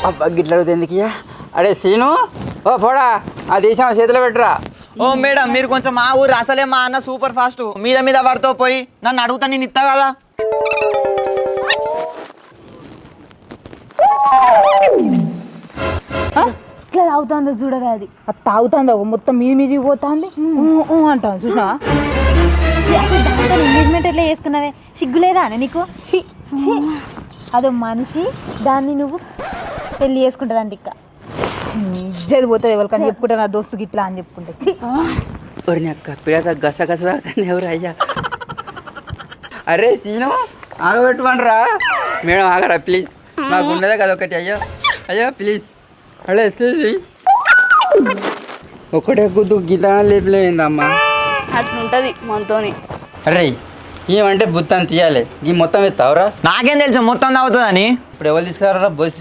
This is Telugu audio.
అబ్బా గిట్ల అడుగుతుంది ఎందుకు అరే సీను ఓ పోడా ఆ దేశం చేతిలో పెట్టరా. ఓ మేడం మీరు కొంచెం మా ఊరు అసలే మా అన్న సూపర్ ఫాస్ట్ మీద మీద పడుతూ పోయి నన్ను అడుగుతా నేను ఇస్తా కదా. ఇట్లా తాగుతుందో చూడగా అది తాగుతుందో మొత్తం మీది పోతుంది అంటాను చూసినా. ఎంగేజ్మెంట్ ఎట్లా చేసుకున్నావే సిగ్గులేదా అని నీకు? అదో మనిషి దాన్ని నువ్వు పెళ్లి చేసుకుంటుందండి ఇక్క ఇజ్జది పోతుంది ఎవరికని చెప్పుకుంటే నా దోస్తుకి ఇట్లా అని చెప్పుకుంటే. ఒరి అక్క పిడత గస గస తాగుతాను ఎవరు అయ్యా. అరే సీను ఆగబెట్టుకోండిరా. మేడం ఆగరా ప్లీజ్, నాకు ఉండదే కదా ఒకటి. అయ్యో అయ్యో ప్లీజ్ అడే చూసి ఒకటే కుద్దు గీత లేపులేదమ్మా. అట్లుంటది మనతోని. అరే ఏమంటే బుత్తాన్ని తీయాలి ఈ మొత్తం ఎత్తావురా. నాకేం తెలుసు మొత్తం తాగుతుందని. ఇప్పుడు ఎవరు తీసుకురారా బొస్సి